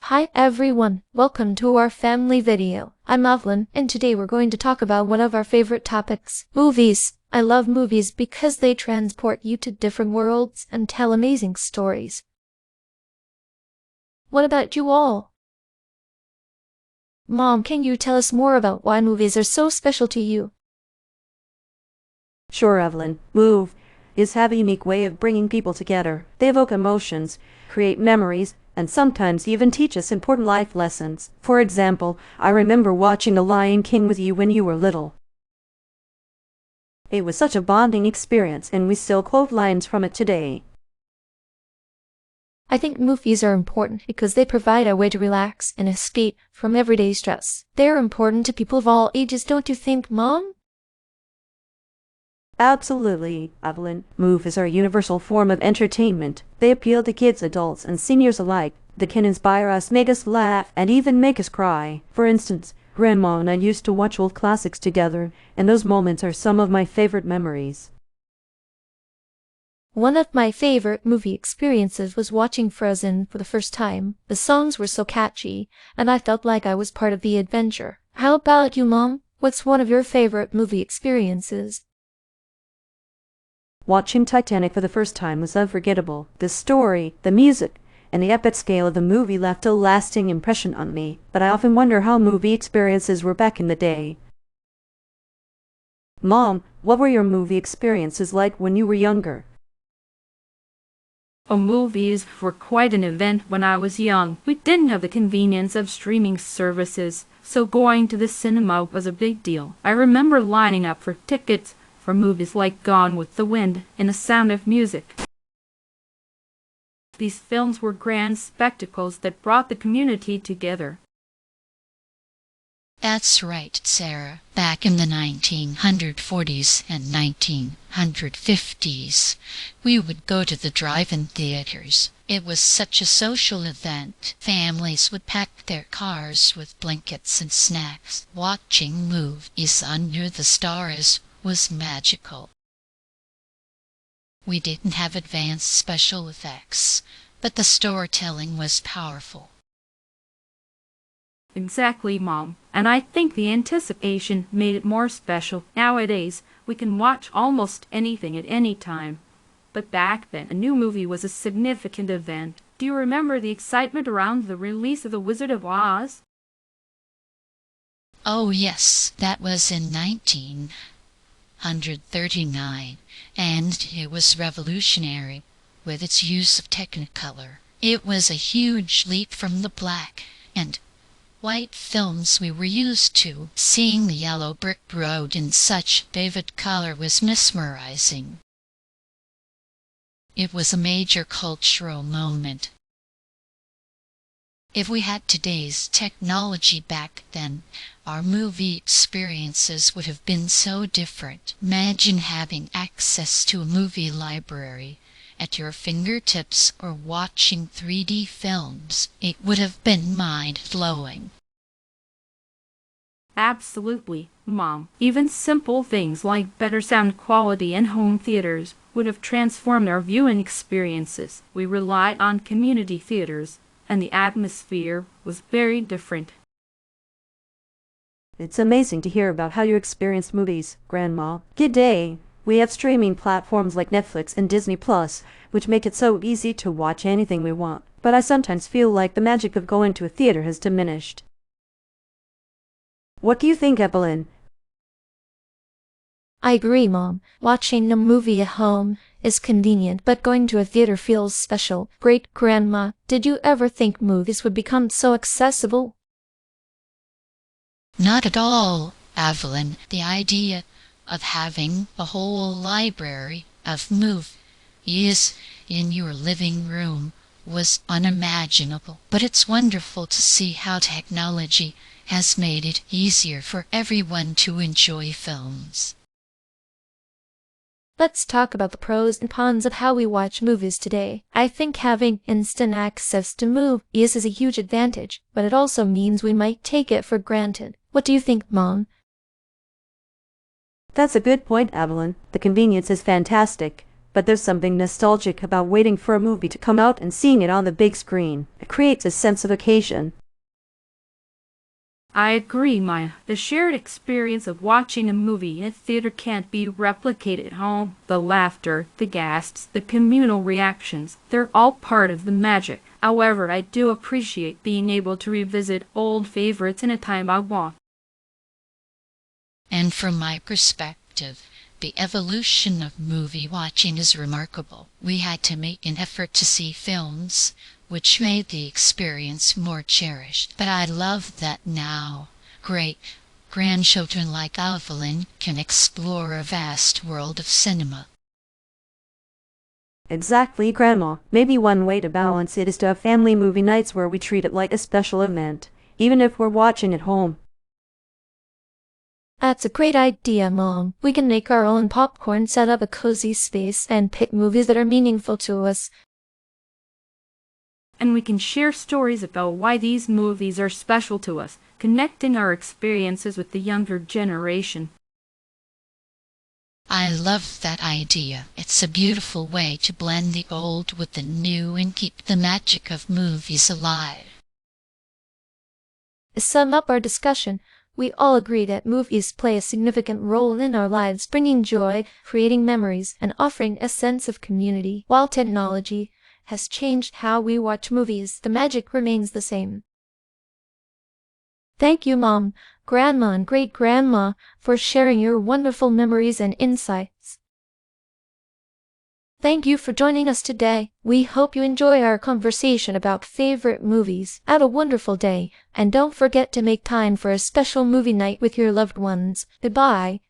Hi everyone, welcome to our family video. I'm Evelyn, and today we're going to talk about one of our favorite topics, movies. I love movies because they transport you to different worlds and tell amazing stories. What about you all? Mom, can you tell us more about why movies are so special to you? Sure, Evelyn. Movies have a unique way of bringing people together. They evoke emotions, create memories, and sometimes even teach us important life lessons. For example, I remember watching The Lion King with you when you were little. It was such a bonding experience, and we still quote lines from it today. I think movies are important because they provide a way to relax and escape from everyday stress. They are important to people of all ages, don't you think, Mom? Absolutely, Evelyn. Movies are a universal form of entertainment. They appeal to kids, adults, and seniors alike. They can inspire us, make us laugh, and even make us cry. For instance, Grandma and I used to watch old classics together, and those moments are some of my favorite memories. One of my favorite movie experiences was watching Frozen for the first time. The songs were so catchy, and I felt like I was part of the adventure. How about you, Mom? What's one of your favorite movie experiences? Watching Titanic for the first time was unforgettable. The story, the music, and the epic scale of the movie left a lasting impression on me, but I often wonder how movie experiences were back in the day. Mom, what were your movie experiences like when you were younger? Movies were quite an event when I was young. We didn't have the convenience of streaming services, so going to the cinema was a big deal. I remember lining up for tickets for movies like Gone with the Wind and The Sound of Music. These films were grand spectacles that brought the community together. That's right, Sarah. Back in the 1940s and 1950s, we would go to the drive-in theaters. It was such a social event. Families would pack their cars with blankets and snacks. Watching movies under the stars was magical. We didn't have advanced special effects, but the storytelling was powerful. Exactly, Mom. And I think the anticipation made it more special. Nowadays, we can watch almost anything at any time. But back then, a new movie was a significant event. Do you remember the excitement around the release of The Wizard of Oz? Oh yes, that was in 1939, and it was revolutionary with its use of Technicolor. It was a huge leap from the black and white films we were used to. Seeing the yellow brick road in such vivid color was mesmerizing. It was a major cultural moment. If we had today's technology back then, our movie experiences would have been so different. Imagine having access to a movie library at your fingertips or watching 3D films. It would have been mind-blowing. Absolutely, Mom. Even simple things like better sound quality in home theaters would have transformed our viewing experiences. We relied on community theaters, and the atmosphere was very different. It's amazing to hear about how you experienced movies, Grandma. G'day! We have streaming platforms like Netflix and Disney Plus, which make it so easy to watch anything we want. But I sometimes feel like the magic of going to a theater has diminished. What do you think, Evelyn? I agree, Mom. Watching a movie at home is convenient, but going to a theater feels special. Great Grandma, did you ever think movies would become so accessible? Not at all, Evelyn. The idea of having a whole library of movies in your living room was unimaginable. But it's wonderful to see how technology has made it easier for everyone to enjoy films. Let's talk about the pros and cons of how we watch movies today. I think having instant access to movies is a huge advantage, but it also means we might take it for granted. What do you think, Mom? That's a good point, Evelyn. The convenience is fantastic, but there's something nostalgic about waiting for a movie to come out and seeing it on the big screen. It creates a sense of occasion. I agree, Maya. The shared experience of watching a movie in a theater can't be replicated at home. The laughter, the gasps, the communal reactions, they're all part of the magic. However, I do appreciate being able to revisit old favorites in a time I want. And from my perspective, the evolution of movie watching is remarkable. We had to make an effort to see films, which made the experience more cherished. But I love that now great grandchildren like Evelyn can explore a vast world of cinema. Exactly, Grandma. Maybe one way to balance it is to have family movie nights where we treat it like a special event, even if we're watching at home. That's a great idea, Mom. We can make our own popcorn, set up a cozy space, and pick movies that are meaningful to us. And we can share stories about why these movies are special to us, connecting our experiences with the younger generation. I love that idea. It's a beautiful way to blend the old with the new and keep the magic of movies alive. To sum up our discussion, we all agree that movies play a significant role in our lives, bringing joy, creating memories, and offering a sense of community. While technology has changed how we watch movies, the magic remains the same. Thank you, Mom, Grandma, and Great-Grandma, for sharing your wonderful memories and insights. Thank you for joining us today. We hope you enjoy our conversation about favorite movies. Have a wonderful day, and don't forget to make time for a special movie night with your loved ones. Goodbye.